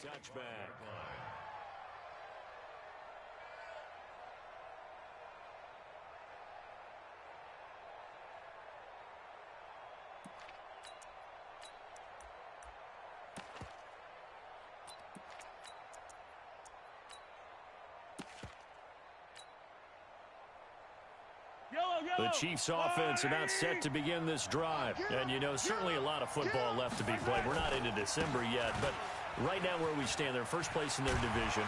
touchback. The Chiefs offense about set to begin this drive. And, you know, certainly a lot of football left to be played. We're not into December yet, but right now where we stand, they're first place in their division.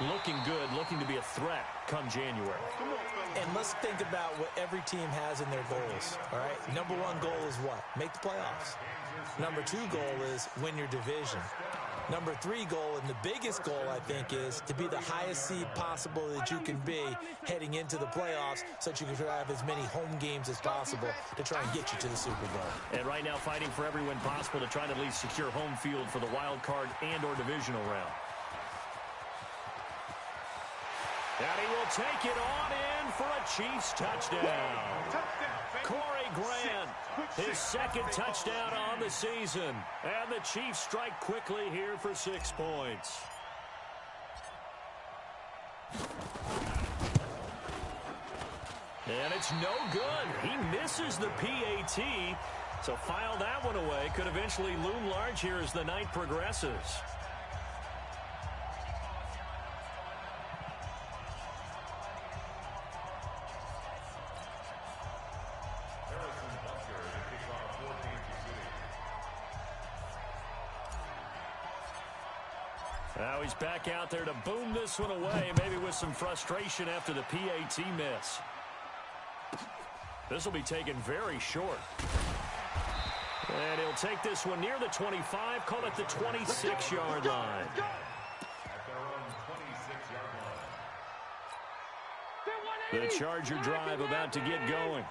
Looking good, looking to be a threat come January. And let's think about what every team has in their goals, all right? Number one goal is what? Make the playoffs. Number two goal is win your division. Number three goal, and the biggest goal, I think, is to be the highest seed possible that you can be heading into the playoffs so that you can have as many home games as possible to try and get you to the Super Bowl. And right now fighting for every win possible to try to at least secure home field for the wild card and or divisional round. And he will take it on in for a Chiefs touchdown. Corey Grant, his second touchdown on the season. And the Chiefs strike quickly here for 6 points. And it's no good. He misses the PAT. So file that one away. Could eventually loom large here as the night progresses. Now he's back out there to boom this one away, maybe with some frustration after the PAT miss. This will be taken very short. And he'll take this one near the 25, call it the 26-yard line. The Charger drive about to get going.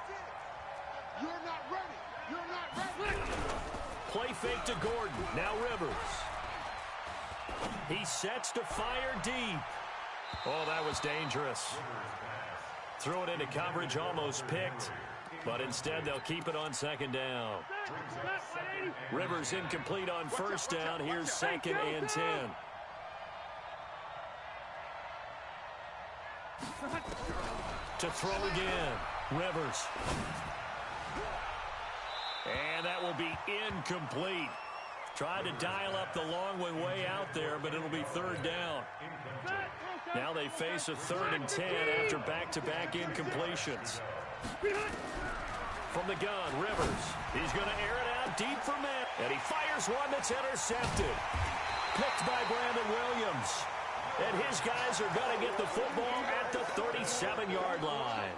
You're not ready. You're not ready. Play fake to Gordon. Now Rivers. He sets to fire deep. Oh, that was dangerous. Threw it into coverage, almost picked. But instead, they'll keep it on second down. Rivers incomplete on first down. Here's 2nd and 10. To throw again. Rivers. And that will be incomplete. Tried to dial up the long way out there, but it'll be 3rd down. Now they face a 3rd and 10 after back-to-back incompletions. From the gun, Rivers. He's going to air it out deep for Matt. And he fires one that's intercepted. Picked by Brandon Williams. And his guys are going to get the football at the 37-yard line.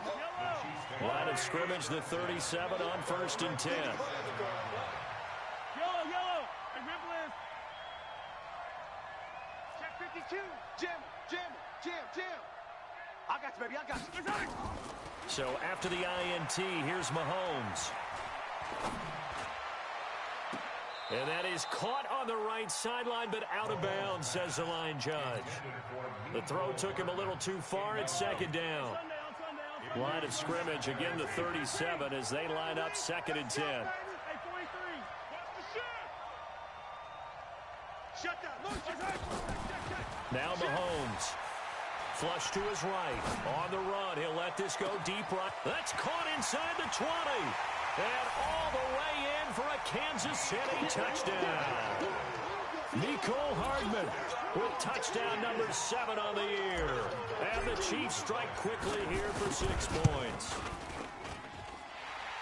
Line of scrimmage, the 37 on 1st and 10. Jam. I got you, baby. I got you. So after the INT, here's Mahomes. And that is caught on the right sideline, but out of bounds, says the line judge. The throw took him a little too far. It's 2nd down. Line of scrimmage, again the 37 as they line up 2nd and 10. Now Mahomes. Flush to his right. On the run. He'll let this go deep right. That's caught inside the 20. And all the way in for a Kansas City touchdown. Nicole Hardman with touchdown number 7 on the year. And the Chiefs strike quickly here for 6 points.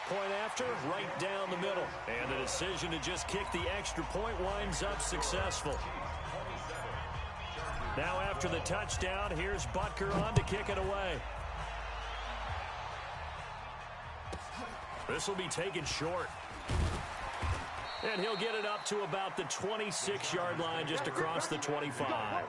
Point after, right down the middle. And the decision to just kick the extra point winds up successful. Now after the touchdown, here's Butker on to kick it away. This will be taken short. And he'll get it up to about the 26-yard line just across the 25.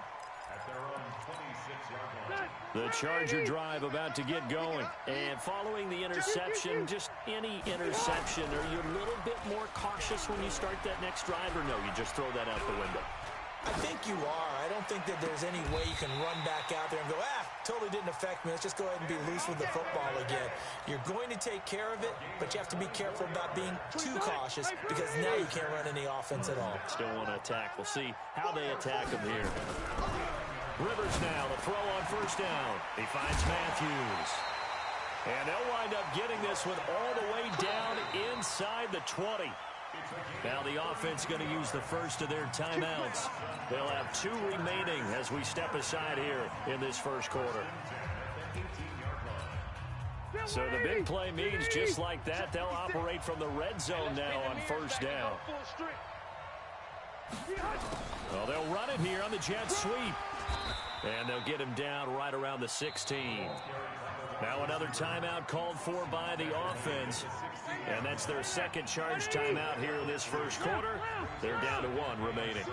The Charger drive about to get going. And following the interception, just any interception, are you a little bit more cautious when you start that next drive, or no, you just throw that out the window? I think you are. I don't think that there's any way you can run back out there and go, totally didn't affect me. Let's just go ahead and be loose with the football again. You're going to take care of it, but you have to be careful about being too cautious because now you can't run any offense at all. Still want to attack. We'll see how they attack him here. Rivers now, the throw on first down. He finds Matthews. And they'll wind up getting this one all the way down inside the 20. Now the offense going to use the first of their timeouts. They'll have 2 remaining as we step aside here in this first quarter. So the big play means just like that, they'll operate from the red zone now on first down. Well, they'll run it here on the jet sweep. And they'll get him down right around the 16. Now another timeout called for by the offense. And that's their second charge timeout here in this first quarter. They're down to 1 remaining.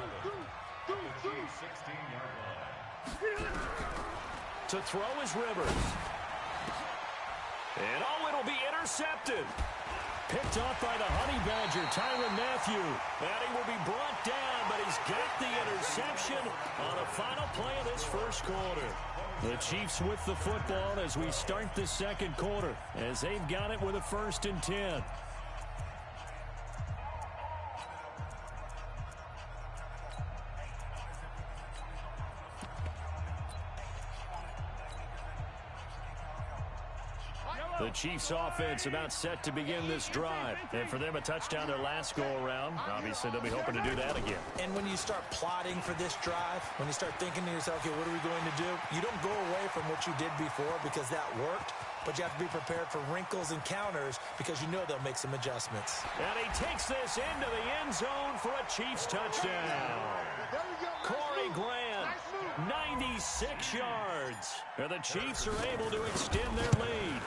To throw is Rivers. And it'll be intercepted. Picked off by the Honey Badger, Tyrann Mathieu. And he will be brought down, but he's got the interception on the final play of this first quarter. The Chiefs with the football as we start the second quarter, as they've got it with a 1st and 10. The Chiefs offense about set to begin this drive. And for them, a touchdown their last go-around. Obviously, they'll be hoping to do that again. And when you start plotting for this drive, when you start thinking to yourself, okay, what are we going to do? You don't go away from what you did before because that worked, but you have to be prepared for wrinkles and counters because you know they'll make some adjustments. And he takes this into the end zone for a Chiefs touchdown. Corey Grant, 96 yards. And the Chiefs are able to extend their lead.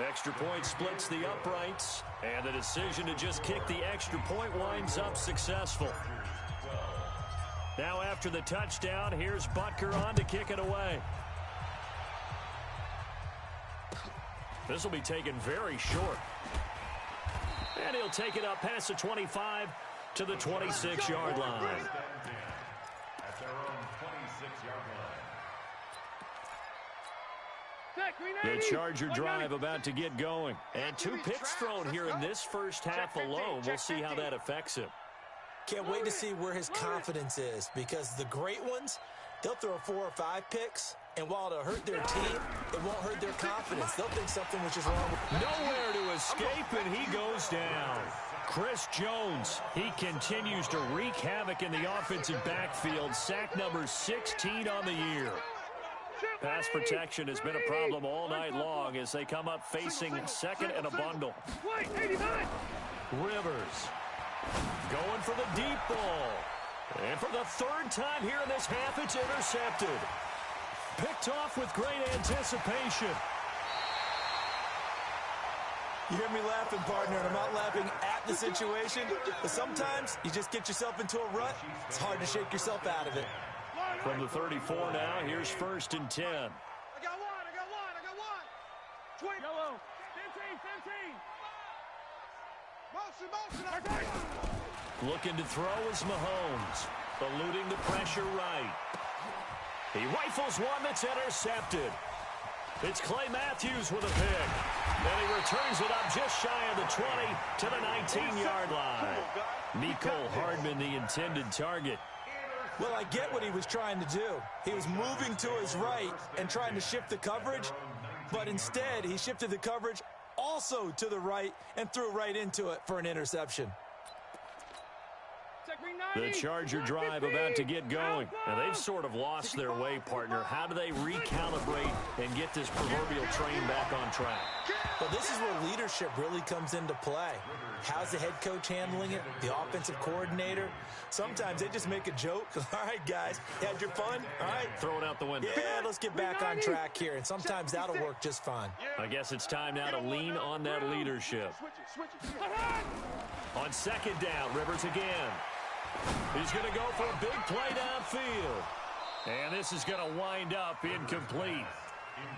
Extra point splits the uprights, and the decision to just kick the extra point winds up successful. Now after the touchdown, here's Butker on to kick it away. This will be taken very short. And he'll take it up past the 25 to the 26-yard line. At their own 26-yard line. The Charger drive about to get going. And 2 picks thrown here in this first half alone. We'll see how that affects him. Can't wait to see where his confidence is because the great ones, they'll throw 4 or 5 picks, and while it'll hurt their team, it won't hurt their confidence. They'll think something was just wrong. Nowhere to escape, and he goes down. Chris Jones, he continues to wreak havoc in the offensive backfield. Sack number 16 on the year. Pass protection has been a problem all night long as they come up facing second and a bundle. Rivers going for the deep ball. And for the 3rd time here in this half, it's intercepted. Picked off with great anticipation. You hear me laughing, partner, and I'm not laughing at the situation, but sometimes you just get yourself into a rut. It's hard to shake yourself out of it. From the 34 now, here's 1st and 10. I got one. 20. Yellow. 15. Motion. Looking to throw is Mahomes. Eluding the pressure right. He rifles one that's intercepted. It's Clay Matthews with a pick. And he returns it up just shy of the 20 to the 19-yard line. Mecole Hardman, the intended target. Well, I get what he was trying to do. He was moving to his right and trying to shift the coverage, but instead he shifted the coverage also to the right and threw right into it for an interception. The Charger drive about to get going. And they've sort of lost their way, partner. How do they recalibrate and get this proverbial train back on track? Well, this is where leadership really comes into play. How's the head coach handling it? The offensive coordinator? Sometimes they just make a joke. All right, guys, you had your fun? All right. Throw it out the window. Yeah, let's get back on track here. And sometimes that'll work just fine. I guess it's time now to lean on that leadership. On 2nd down, Rivers again. He's going to go for a big play downfield. And this is going to wind up incomplete.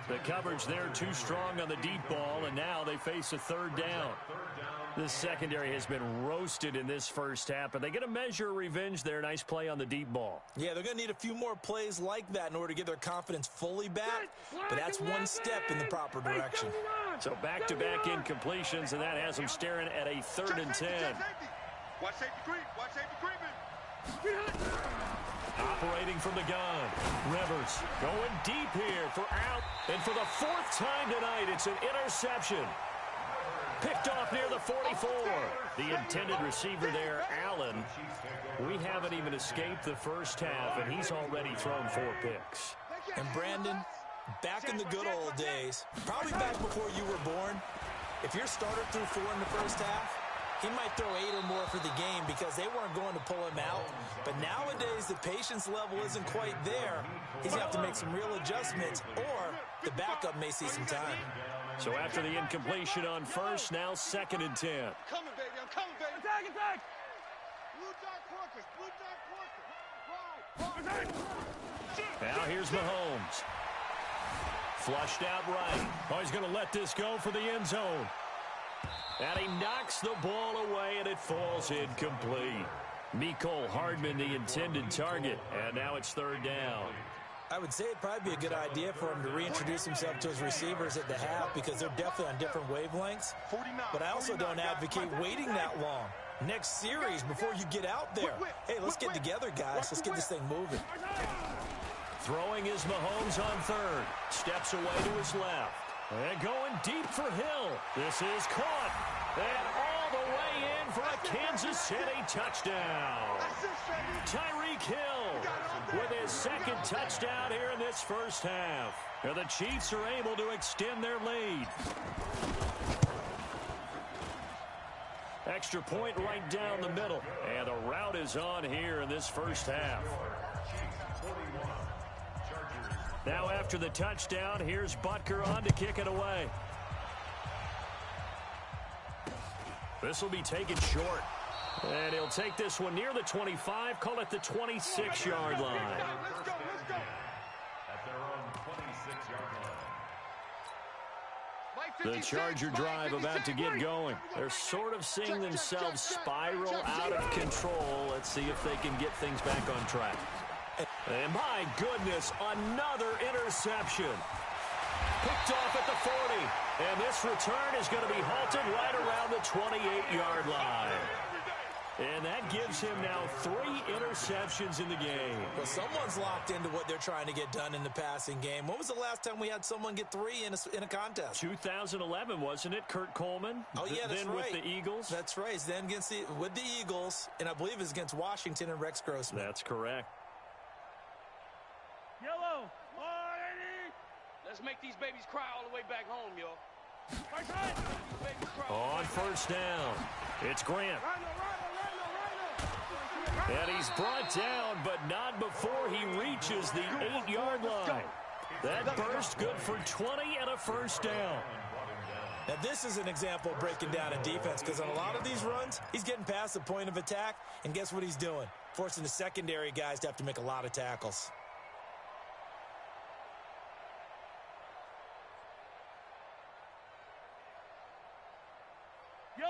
The coverage there too strong on the deep ball, and now they face a third down. The secondary has been roasted in this first half, but they get a measure of revenge there. Nice play on the deep ball. Yeah, they're going to need a few more plays like that in order to get their confidence fully back, but that's one step in the proper direction. So back-to-back incompletions, and that has them staring at a 3rd and 10. Watch safety creep. Watch safety creeping. Operating from the gun. Rivers going deep here for out. And for the 4th time tonight, it's an interception. Picked off near the 44. The intended receiver there, Allen. We haven't even escaped the first half, and he's already thrown 4 picks. And Brandon, back in the good old days, probably back before you were born, if your starter threw 4 in the first half, he might throw 8 or more for the game because they weren't going to pull him out. But nowadays, the patience level isn't quite there. He's going to have to make some real adjustments, or the backup may see some time. So after the incompletion on first, now 2nd and 10. I'm coming, baby. I'm coming, baby. Attack, attack. Blue dot Porkers. Blue dot Porkers. Now here's Mahomes. Flushed out right. Oh, he's going to let this go for the end zone. And he knocks the ball away, and it falls incomplete. Mecole Hardman, the intended target. And now it's 3rd down. I would say it'd probably be a good idea for him to reintroduce himself to his receivers at the half because they're definitely on different wavelengths. But I also don't advocate waiting that long. Next series before you get out there. Hey, let's get together, guys. Let's get this thing moving. Throwing is Mahomes on 3rd. Steps away to his left. And going deep for Hill. This is caught. And all the way in for a Kansas City touchdown. Tyreek Hill with his 2nd touchdown here in this first half. And the Chiefs are able to extend their lead. Extra point right down the middle. And the route is on here in this first half. Now after the touchdown, here's Butker on to kick it away. This will be taken short. And he'll take this one near the 25, call it the 26-yard line. Let's go. At their own 26-yard line. The Charger drive about to get going. They're sort of seeing themselves spiral out of control. Let's see if they can get things back on track. And my goodness, another interception. Picked off at the 40. And this return is going to be halted right around the 28-yard line. And that gives him now 3 interceptions in the game. Well, someone's locked into what they're trying to get done in the passing game. When was the last time we had someone get 3 in a contest? 2011, wasn't it? Kurt Coleman? Oh, yeah, that's then right. With the Eagles? That's right. Then with the Eagles, and I believe it's against Washington and Rex Grossman. That's correct. Yellow, 180. Let's make these babies cry all the way back home, yo. On first down, it's Grant. And he's brought down, but not before he reaches the 8-yard line. That burst good for 20 and a first down. Now, this is an example of breaking down in defense because on a lot of these runs, he's getting past the point of attack, and guess what he's doing? Forcing the secondary guys to have to make a lot of tackles.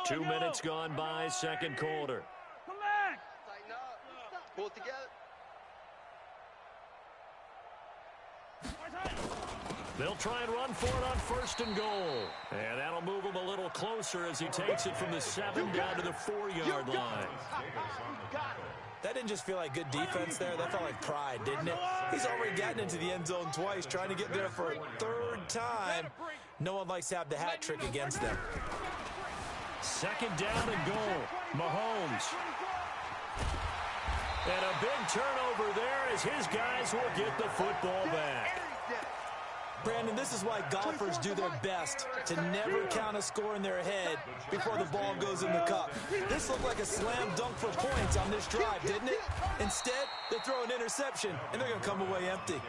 2 minutes gone by, second quarter. Come back. Tighten up. Pull it together. They'll try and run for it on 1st and goal. And that'll move him a little closer as he takes it from the 7 down to the 4-yard line. That didn't just feel like good defense there. That felt like pride, didn't it? He's already gotten into the end zone twice, trying to get there for a 3rd time. No one likes to have the hat trick against them. 2nd down and goal. Mahomes. And a big turnover there as his guys will get the football back. Brandon, this is why golfers do their best to never count a score in their head before the ball goes in the cup. This looked like a slam dunk for points on this drive, didn't it? Instead, they throw an interception, and they're going to come away empty.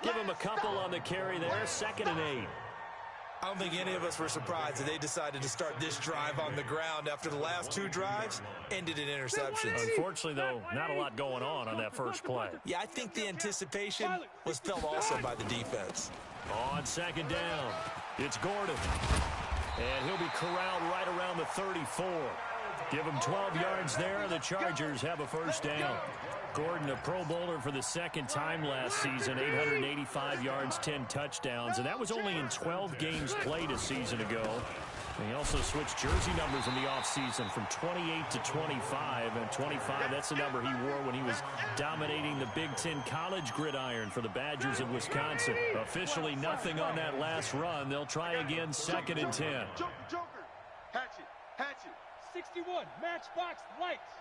Give him a couple on the carry there, 2nd and 8. I don't think any of us were surprised that they decided to start this drive on the ground after the last 2 drives ended in interceptions. Unfortunately, though, not a lot going on that first play. Yeah, I think the anticipation was felt also by the defense. On second down, it's Gordon. And he'll be corralled right around the 34. Give him 12 yards there. The Chargers have a first down. Gordon, a Pro Bowler for the second time last season, 885 yards, 10 touchdowns, and that was only in 12 games played a season ago. And he also switched jersey numbers in the offseason from 28 to 25, and 25, that's the number he wore when he was dominating the Big Ten college gridiron for the Badgers of Wisconsin. Officially nothing on that last run. They'll try again, 2nd and 10. Joker. Hatchet. 61, matchbox lights.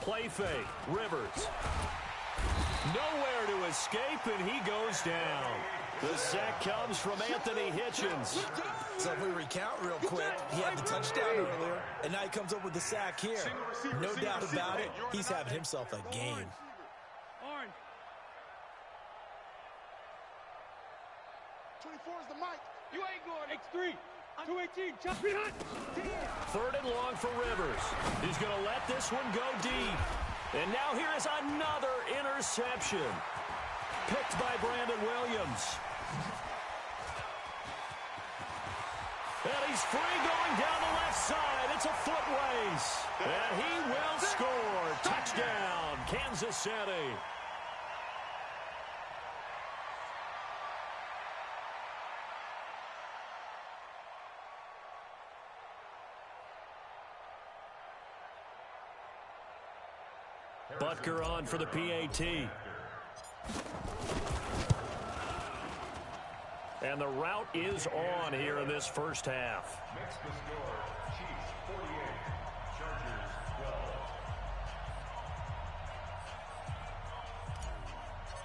Play fake, Rivers. Nowhere to escape, and he goes down. The sack comes from Anthony Hitchens. So if we recount real quick, he had the touchdown earlier, and now he comes up with the sack here. No doubt about it, he's having himself a game. Orange. 24 is the mic. You ain't going. X3. 218. Chop behind. 3rd and long for Rivers. He's going to let this one go deep. And now here is another interception. Picked by Brandon Williams. And he's free going down the left side. It's a foot race. And he will score. Touchdown, Kansas City. Butker on for the PAT. And the route is on here in this first half. Next to score, Chiefs 48, Chargers 12.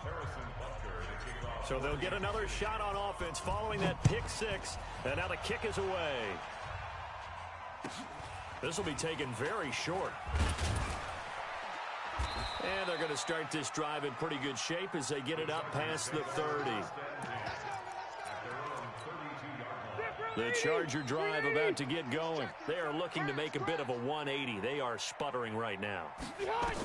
Harrison Butker to kick off. So they'll get another shot on offense following that pick 6. And now the kick is away. This will be taken very short. And they're going to start this drive in pretty good shape as they get it up past the 30. The Charger drive about to get going. They are looking to make a bit of a 180. They are sputtering right now.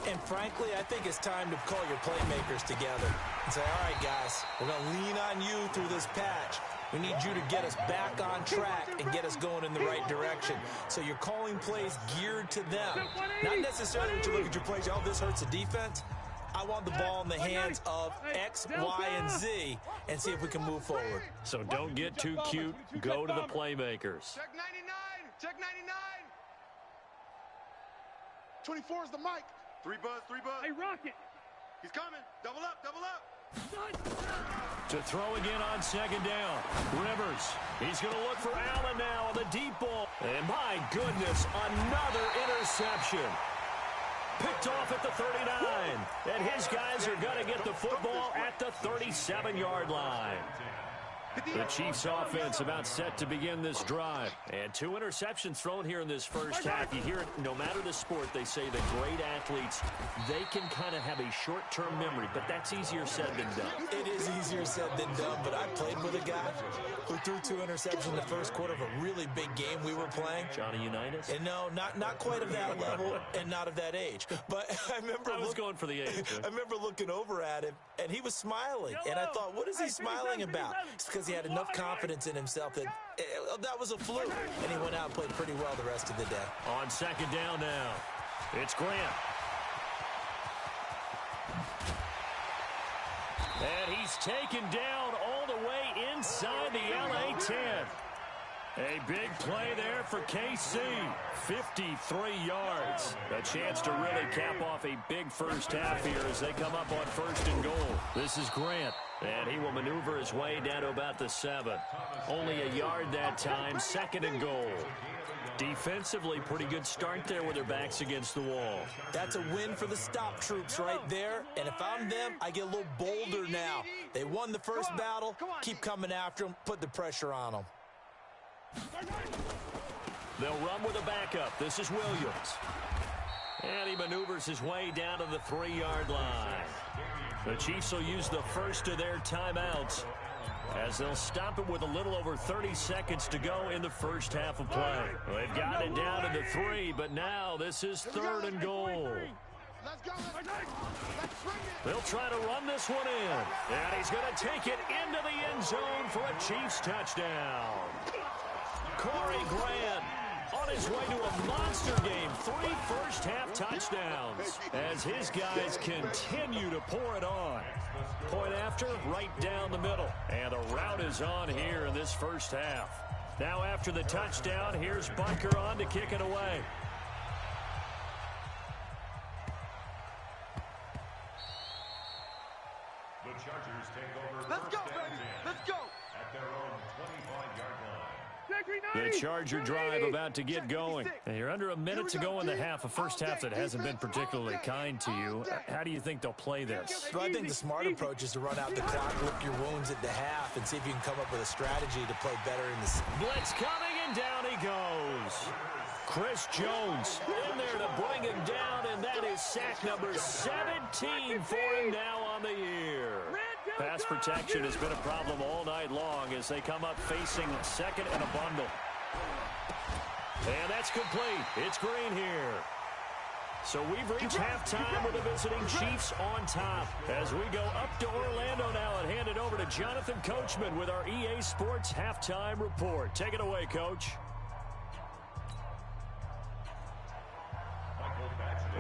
And frankly, I think it's time to call your playmakers together and say, all right, guys, we're going to lean on you through this patch. We need you to get us back on track and get us going in the right direction. So you're calling plays geared to them. Not necessarily that you look at your plays, oh, this hurts the defense. I want the ball in the hands of X, Y, and Z and see if we can move forward. So don't get too cute. Go to the playmakers. Check 99. Check 99. 24 is the mic. 3 buzz. Hey, Rocket. He's coming. Double up. To throw again on second down. Rivers. He's going to look for Allen now on the deep ball. And my goodness, another interception. Picked off at the 39. And his guys are going to get the football at the 37-yard line. The Chiefs offense about set to begin this drive. And 2 interceptions thrown here in this first half. You hear it, no matter the sport, they say that great athletes, they can kind of have a short-term memory, but that's easier said than done. It is easier said than done, but I played with a guy who threw 2 interceptions in the first quarter of a really big game we were playing. Johnny Unitas? And no, not quite of that level and not of that age. But I was going for the age. I remember looking over at him, and he was smiling. And I thought, what is he smiling about? It's because he had enough confidence in himself that that was a fluke. And he went out and played pretty well the rest of the day. On second down now, it's Grant. And he's taken down all the way inside the LA 10. A big play there for KC. 53 yards. A chance to really cap off a big first half here as they come up on 1st and goal. This is Grant. And he will maneuver his way down to about the 7. Only a yard that time. 2nd and goal. Defensively, pretty good start there with their backs against the wall. That's a win for the stop troops right there. And if I'm them, I get a little bolder now. They won the first battle. Keep coming after them. Put the pressure on them. They'll run with a backup. This is Williams. And he maneuvers his way down to the 3-yard line. The Chiefs will use the first of their timeouts. as they'll stop it with a little over 30 seconds to go in the first half of play. They've gotten it down to the 3, but now this is 3rd and goal. Let's go. Let's bring it. They'll try to run this one in, and he's going to take it into the end zone for a Chiefs touchdown. Corey Grant on his way to a monster game, 3 first-half touchdowns as his guys continue to pour it on. Point after, right down the middle, and the route is on here in this first half. Now after the touchdown, here's Butker on to kick it away. The Chargers take over. Let's go, baby. Let's go. At their own 25-yard line. The Charger drive about to get going. And you're under a minute to go in the half, a first half that hasn't been particularly kind to you. How do you think they'll play this? Well, I think the smart approach is to run out the clock, lick your wounds at the half, and see if you can come up with a strategy to play better in the... Blitz coming, and down he goes. Chris Jones in there to bring him down, and that is sack number 17 for him now on the year. Pass protection has been a problem all night long as they come up facing second and a bundle. And that's complete. It's Green here. So we've reached halftime with the visiting Chiefs on top. As we go up to Orlando now and hand it over to Jonathan Coachman with our EA Sports Halftime Report. Take it away, Coach.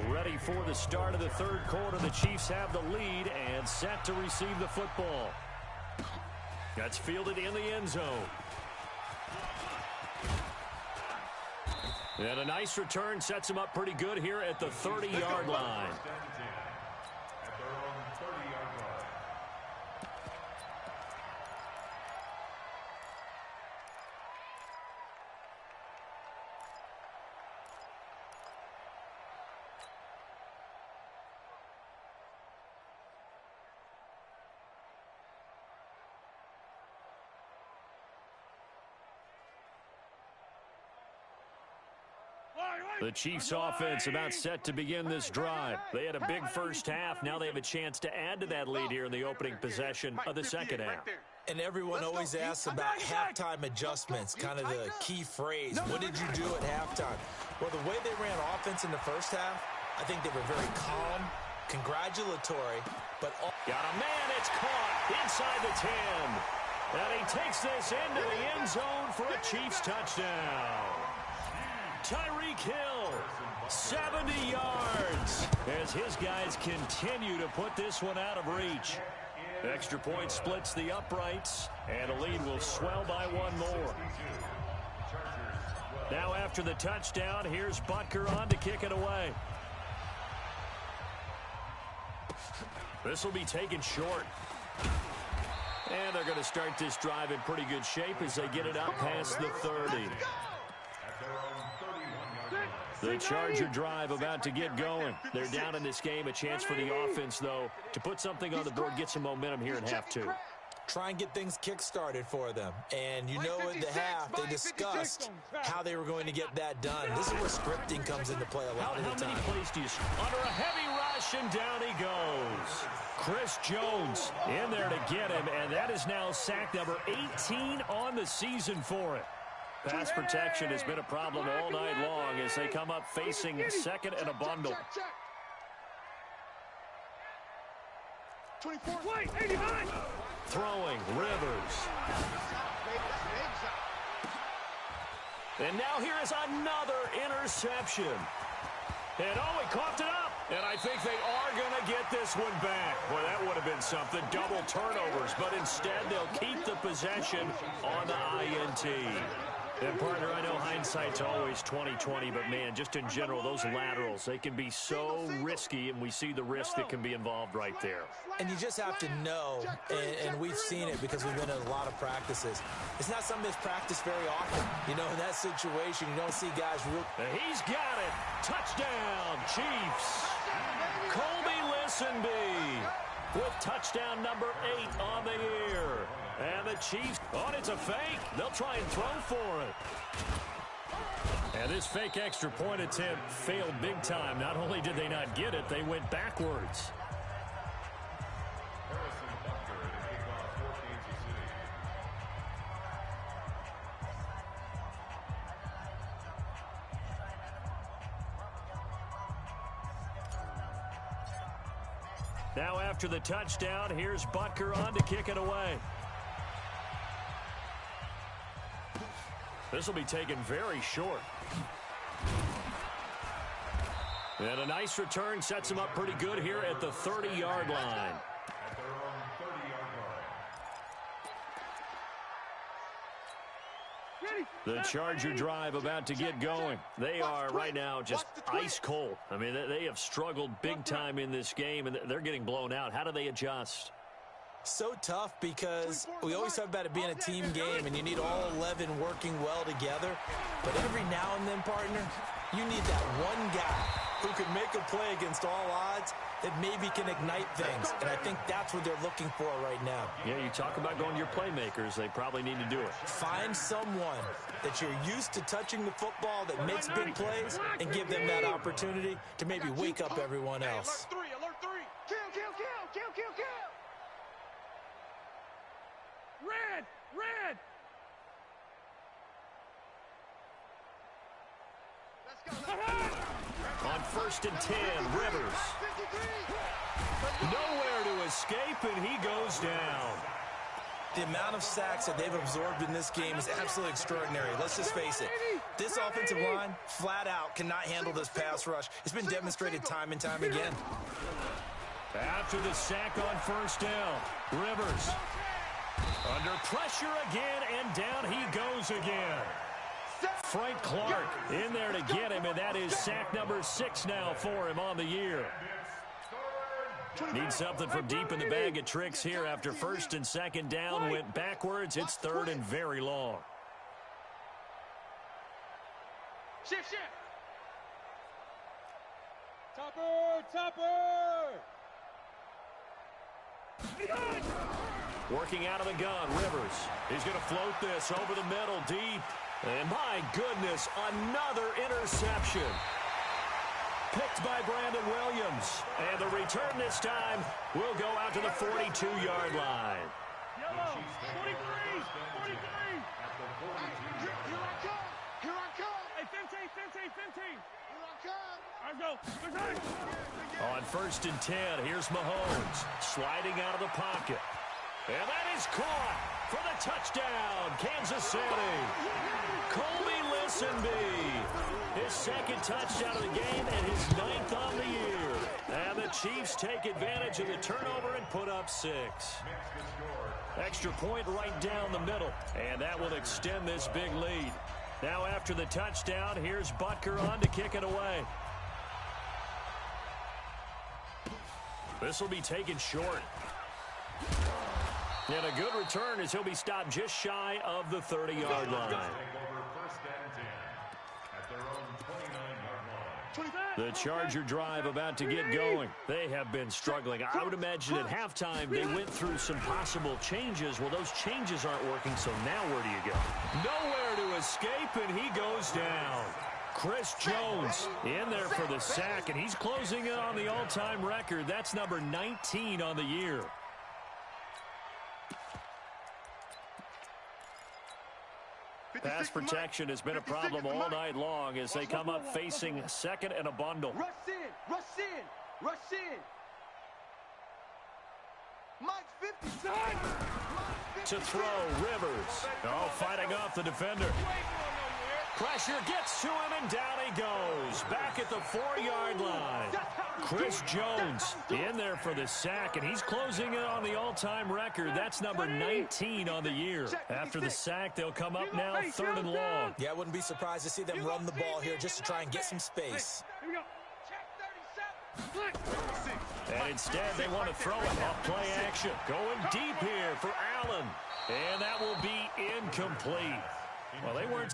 Ready for the start of the third quarter. The Chiefs have the lead and set to receive the football. That's fielded in the end zone. And a nice return sets him up pretty good here at the 30-yard line. At their own 30-yard line. The Chiefs offense about set to begin this drive. They had a big first half. Now they have a chance to add to that lead here in the opening possession of the second half. And everyone always asks about halftime adjustments, kind of the key phrase. What did you do at halftime? Well, the way they ran offense in the first half, I think they were very calm, congratulatory, but... Got a man, it's caught inside the 10. And he takes this into the end zone for a Chiefs touchdown. Tyreek Hill, 70 yards, as his guys continue to put this one out of reach. Extra point splits the uprights, and a lead will swell by one more. Now after the touchdown, here's Butker on to kick it away. This will be taken short. And they're going to start this drive in pretty good shape as they get it out past the 30. The Charger drive about to get going. They're down in this game. A chance for the offense, though, to put something on the board, get some momentum here in half two. Try and get things kick-started for them. And you know at the half, they discussed how they were going to get that done. This is where scripting comes into play a lot of the time. How many plays do you... Under a heavy rush, and down he goes. Chris Jones in there to get him, and that is now sack number 18 on the season for it. Pass protection has been a problem all night long as they come up facing second and a bundle. 24. Wait, 89. Throwing, Rivers. And now here is another interception. And oh, he coughed it up. And I think they are going to get this one back. Well, that would have been something. Double turnovers. But instead, they'll keep the possession on the INT. And, partner, I know hindsight's always 20/20, but, man, just in general, those laterals, they can be so risky, and we see the risk that can be involved right there. And you just have to know, and we've seen it because we've been in a lot of practices. It's not something that's practiced very often. You know, in that situation, you don't see guys real... He's got it. Touchdown, Chiefs. Colby Listenby with touchdown number 8 on the year. And the Chiefs, oh, it's a fake. They'll try and throw for it. And this fake extra point attempt failed big time. Not only did they not get it, they went backwards. Now after the touchdown, here's Butker on to kick it away. This will be taken very short. And a nice return sets him up pretty good here at the 30-yard line. At their own 30-yard line. The Charger drive about to get going. They are right now just ice cold. I mean, they have struggled big time in this game, and they're getting blown out. How do they adjust? So tough because we always talk about it being a team game and you need all 11 working well together. But every now and then, partner, you need that one guy who can make a play against all odds that maybe can ignite things. And I think that's what they're looking for right now. Yeah, you talk about going to your playmakers. They probably need to do it. Find someone that you're used to touching the football that makes big plays and give them that opportunity to maybe wake up everyone else. Alert 3, alert 3. Kill, kill, kill, kill, kill, kill. Red! Red! Let's go. On 1st and 10, Rivers. 53. Nowhere to escape, and he goes down. The amount of sacks that they've absorbed in this game is absolutely extraordinary. Let's just face it. This offensive line, flat out, cannot handle this pass rush. It's been demonstrated time and time again. After the sack on 1st down, Rivers under pressure again, and down he goes again. Frank Clark in there to get him, and that is sack number 6 now for him on the year. Need something from deep in the bag of tricks here after 1st and 2nd down went backwards. It's 3rd and very long. Shift, shift! Topper! Topper! Working out of the gun, Rivers. He's going to float this over the middle, deep. And my goodness, another interception. Picked by Brandon Williams. And the return this time will go out to the 42-yard line. Yellow! 43! 43! At the 42. Here I come. Here I come. Hey, 15! 15! 15! Here I come. Let's go! Return! On 1st and 10, here's Mahomes sliding out of the pocket. And that is caught for the touchdown, Kansas City. Colby Listenby, his 2nd touchdown of the game and his 9th on the year. And the Chiefs take advantage of the turnover and put up 6. Extra point right down the middle, and that will extend this big lead. Now after the touchdown, here's Butker on to kick it away. This will be taken short. And a good return as he'll be stopped just shy of the 30-yard line. The Charger drive about to get going. They have been struggling. I would imagine at halftime they went through some possible changes. Well, those changes aren't working, so now where do you go? Nowhere to escape, and he goes down. Chris Jones in there for the sack, and he's closing in on the all-time record. That's number 19 on the year. Pass protection has been a problem all night long as they come up facing 2nd and a bundle. Rush in. Rush in. Rush in. Mike 50. To throw, Rivers. Oh, fighting off the defender. Pressure gets to him, and down he goes. Back at the 4-yard line. Chris Jones in there for the sack, and he's closing in on the all-time record. That's number 19 on the year. After the sack, they'll come up now 3rd and long. Yeah, I wouldn't be surprised to see them run the ball here just to try and get some space. Here we go. Check 37. And instead, they want to throw it off play action. Going deep here for Allen. And that will be incomplete. Well, they weren't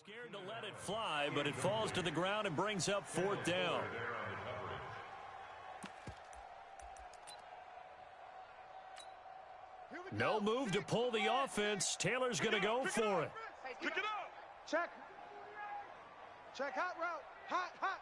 Scared to let it fly, but it falls to the ground and brings up fourth down. No move to pull the offense. Taylor's going to go for it. Pick it up. Check. Check hot route. Hot, hot.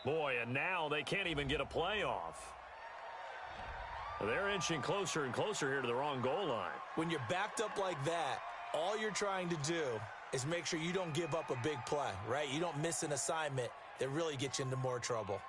Boy, and now they can't even get a playoff. They're inching closer and closer here to the wrong goal line. When you're backed up like that, all you're trying to do is make sure you don't give up a big play, right? You don't miss an assignment that really gets you into more trouble.